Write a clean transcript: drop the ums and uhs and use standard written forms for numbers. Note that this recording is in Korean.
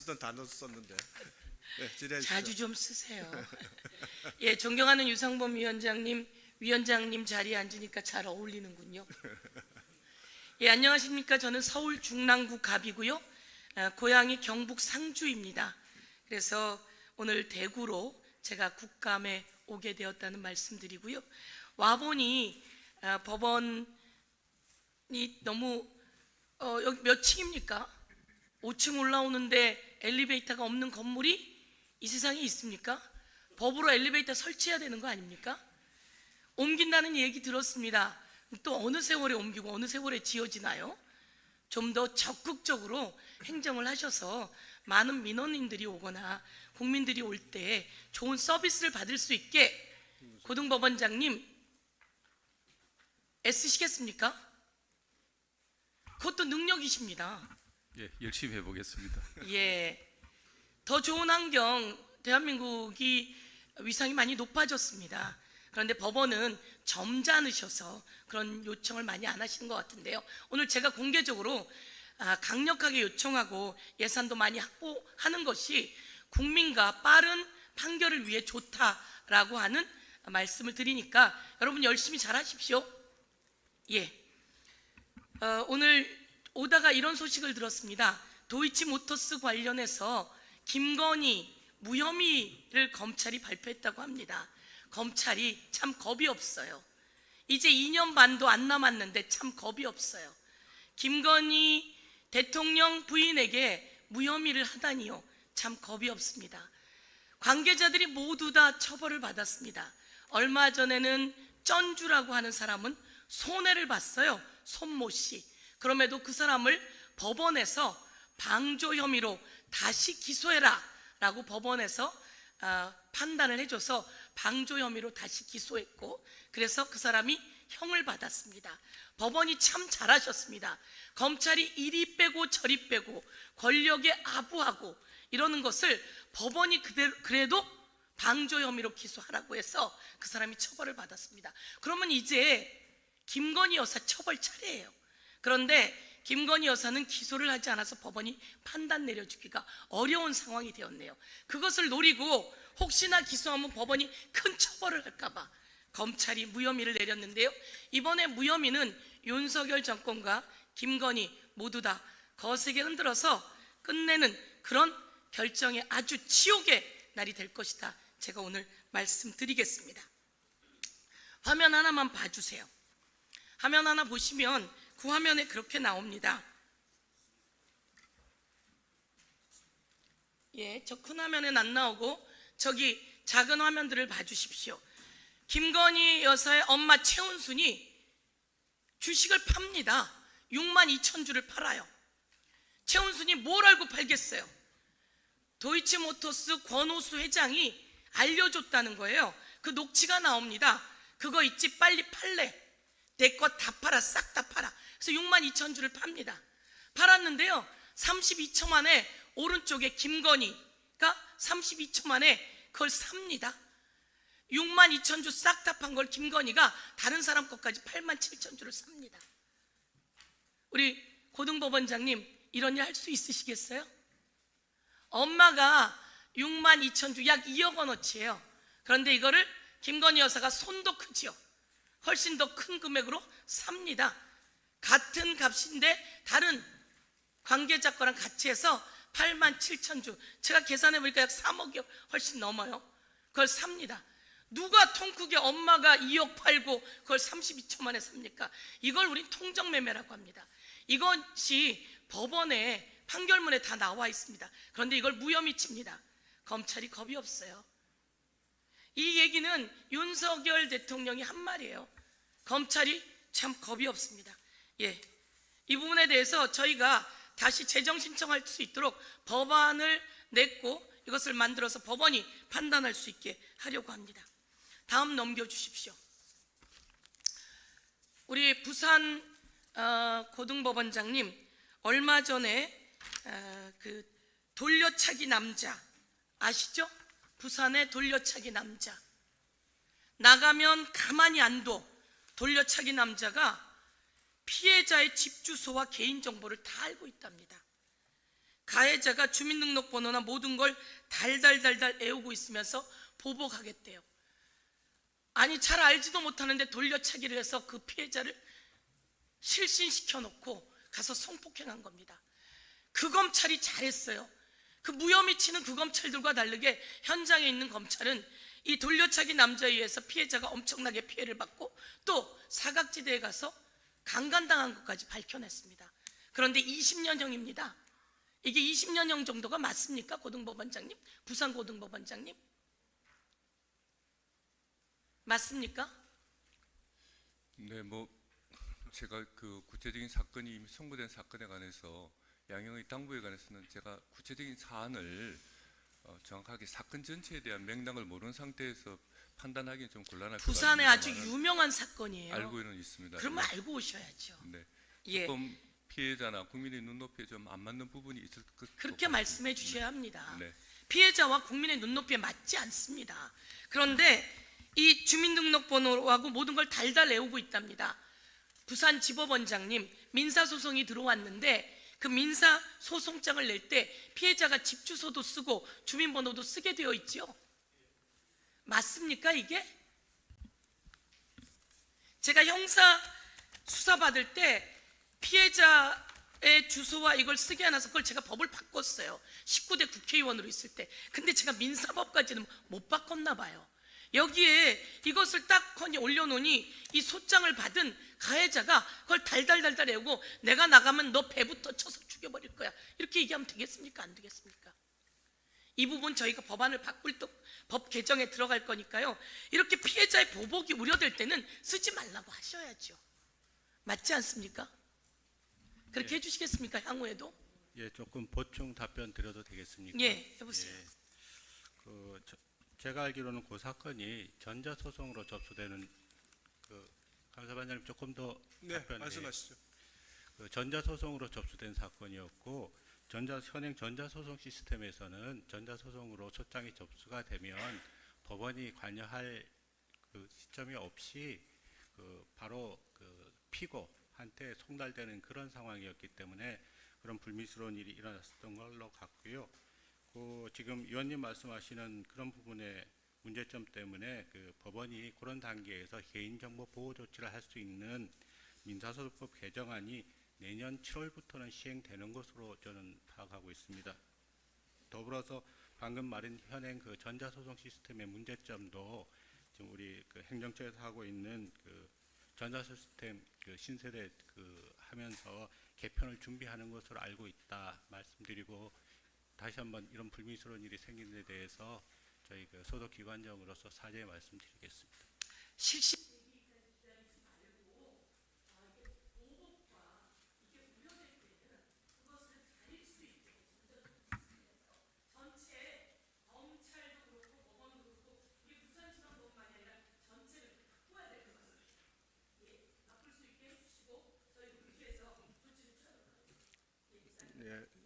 쓰던 단어 썼는데. 네, 지내주시죠. 자주 좀 쓰세요. 예, 존경하는 유상범 위원장님 자리에 앉으니까 잘 어울리는군요. 예, 안녕하십니까. 저는 서울 중랑구 갑이고요. 고향이 경북 상주입니다. 그래서 오늘 대구로 제가 국감에 오게 되었다는 말씀드리고요. 와보니 법원이 너무 여기 몇 층입니까? 5층 올라오는데 엘리베이터가 없는 건물이 이 세상에 있습니까? 법으로 엘리베이터 설치해야 되는 거 아닙니까? 옮긴다는 얘기 들었습니다. 또 어느 세월에 옮기고 어느 세월에 지어지나요? 좀 더 적극적으로 행정을 하셔서 많은 민원인들이 오거나 국민들이 올 때 좋은 서비스를 받을 수 있게 고등법원장님 애쓰시겠습니까? 그것도 능력이십니다. 예, 열심히 해보겠습니다. 예, 더 좋은 환경, 대한민국이 위상이 많이 높아졌습니다. 그런데 법원은 점잖으셔서 그런 요청을 많이 안 하시는 것 같은데요. 오늘 제가 공개적으로 강력하게 요청하고 예산도 많이 확보하는 것이 국민과 빠른 판결을 위해 좋다라고 하는 말씀을 드리니까 여러분 열심히 잘하십시오. 예, 오늘 오다가 이런 소식을 들었습니다. 도이치모터스 관련해서 김건희 무혐의를 검찰이 발표했다고 합니다. 검찰이 참 겁이 없어요. 이제 2년 반도 안 남았는데 참 겁이 없어요. 김건희 대통령 부인에게 무혐의를 하다니요. 참 겁이 없습니다. 관계자들이 모두 다 처벌을 받았습니다. 얼마 전에는 쩐주라고 하는 사람은 손해를 봤어요. 손모 씨. 그럼에도 그 사람을 법원에서 방조 혐의로 다시 기소해라 라고 법원에서 판단을 해줘서 방조 혐의로 다시 기소했고, 그래서 그 사람이 형을 받았습니다. 법원이 참 잘하셨습니다. 검찰이 이리 빼고 저리 빼고 권력에 아부하고 이러는 것을 법원이 그래도 방조 혐의로 기소하라고 해서 그 사람이 처벌을 받았습니다. 그러면 이제 김건희 여사 처벌 차례예요. 그런데 김건희 여사는 기소를 하지 않아서 법원이 판단 내려주기가 어려운 상황이 되었네요. 그것을 노리고 혹시나 기소하면 법원이 큰 처벌을 할까봐 검찰이 무혐의를 내렸는데요. 이번에 무혐의는 윤석열 정권과 김건희 모두 다 거세게 흔들어서 끝내는 그런 결정의 아주 지옥의 날이 될 것이다. 제가 오늘 말씀드리겠습니다. 화면 하나만 봐주세요. 화면 하나 보시면 그 화면에 그렇게 나옵니다. 예, 저 큰 화면엔 안 나오고 저기 작은 화면들을 봐주십시오. 김건희 여사의 엄마 최은순이 주식을 팝니다. 62,000주를 팔아요. 최은순이 뭘 알고 팔겠어요? 도이치모터스 권오수 회장이 알려줬다는 거예요. 그 녹취가 나옵니다. 그거 있지, 빨리 팔래. 내 거 다 팔아, 싹 다 팔아. 그래서 62,000주를 팝니다. 팔았는데요, 32초 만에 오른쪽에 김건희가 32초 만에 그걸 삽니다. 62,000주 싹 다 판 걸 김건희가 다른 사람 것까지 87,000주를 삽니다. 우리 고등법원장님, 이런 일 할 수 있으시겠어요? 엄마가 62,000주 약 2억 원어치예요. 그런데 이거를 김건희 여사가 손도 크지요. 훨씬 더 큰 금액으로 삽니다. 같은 값인데 다른 관계자 거랑 같이 해서 87,000주, 제가 계산해 보니까 약 3억이 훨씬 넘어요. 그걸 삽니다. 누가 통 크게 엄마가 2억 팔고 그걸 32초 만에 삽니까? 이걸 우린 통정매매라고 합니다. 이것이 법원에 판결문에 다 나와 있습니다. 그런데 이걸 무혐의 칩니다. 검찰이 겁이 없어요. 이 얘기는 윤석열 대통령이 한 말이에요. 검찰이 참 겁이 없습니다. 예, 이 부분에 대해서 저희가 다시 재정 신청할 수 있도록 법안을 냈고 이것을 만들어서 법원이 판단할 수 있게 하려고 합니다. 다음 넘겨주십시오. 우리 부산 고등법원장님, 얼마 전에 그 돌려차기 남자 아시죠? 부산의 돌려차기 남자, 나가면 가만히 안 둬 돌려차기 남자가 피해자의 집 주소와 개인정보를 다 알고 있답니다. 가해자가 주민등록번호나 모든 걸 달달달달 애우고 있으면서 보복하겠대요. 아니 잘 알지도 못하는데 돌려차기를 해서 그 피해자를 실신시켜 놓고 가서 성폭행한 겁니다. 그 검찰이 잘했어요. 그 무혐의 치는 그 검찰들과 다르게 현장에 있는 검찰은 이 돌려차기 남자에 의해서 피해자가 엄청나게 피해를 받고 또 사각지대에 가서 강간당한 것까지 밝혀냈습니다. 그런데 20년형입니다. 이게 20년형 정도가 맞습니까? 고등법원장님? 부산고등법원장님? 맞습니까? 네, 제가 그 구체적인 사건이 이미 선고된 사건에 관해서 양형의 당부에 관해서는 제가 구체적인 사안을 정확하게 사건 전체에 대한 맥락을 모르는 상태에서 판단하기는 좀 곤란할 것 같습니다. 부산에 아주 유명한 사건이에요. 알고는 있습니다. 그러면 네. 알고 오셔야죠. 네. 예, 조금 피해자나 국민의 눈높이에 좀 안 맞는 부분이 있을 것 같습니다. 그렇게 말씀해 주셔야 합니다. 네. 피해자와 국민의 눈높이에 맞지 않습니다. 그런데 이 주민등록번호하고 모든 걸 달달 외우고 있답니다. 부산지법원장님, 민사소송이 들어왔는데 그 민사소송장을 낼 때 피해자가 집 주소도 쓰고 주민번호도 쓰게 되어 있죠. 맞습니까 이게? 제가 형사 수사받을 때 피해자의 주소와 이걸 쓰게 해놔서 그걸 제가 법을 바꿨어요. 19대 국회의원으로 있을 때. 근데 제가 민사법까지는 못 바꿨나 봐요. 여기에 이것을 딱 올려놓으니 이 소장을 받은 가해자가 그걸 달달달달 외우고 내가 나가면 너 배부터 쳐서 죽여버릴 거야. 이렇게 얘기하면 되겠습니까? 안 되겠습니까? 이 부분 저희가 법안을 바꿀 또 법 개정에 들어갈 거니까요. 이렇게 피해자의 보복이 우려될 때는 쓰지 말라고 하셔야죠. 맞지 않습니까? 그렇게 해주시겠습니까? 향후에도? 예, 조금 보충 답변 드려도 되겠습니까? 예, 해보세요. 예, 제가 알기로는 그 사건이 전자소송으로 접수되는 감사반장님 조금 더 네, 답변. 말씀하시죠. 전자소송으로 접수된 사건이었고 현행 전자소송 시스템에서는 전자소송으로 소장이 접수가 되면 법원이 관여할 그 시점이 없이 바로 피고한테 송달되는 그런 상황이었기 때문에 그런 불미스러운 일이 일어났었던 걸로 같고요. 지금 위원님 말씀하시는 그런 부분의 문제점 때문에 법원이 그런 단계에서 개인정보 보호 조치를 할 수 있는 민사소송법 개정안이 내년 7월부터는 시행되는 것으로 저는 파악하고 있습니다. 더불어서 방금 말한 현행 전자소송 시스템의 문제점도 지금 우리 행정처에서 하고 있는 전자시스템 신세대 하면서 개편을 준비하는 것으로 알고 있다 말씀드리고, 다시 한번 이런 불미스러운 일이 생긴 데 대해서 저희 소속기관장으로서 사죄의 말씀드리겠습니다. 실시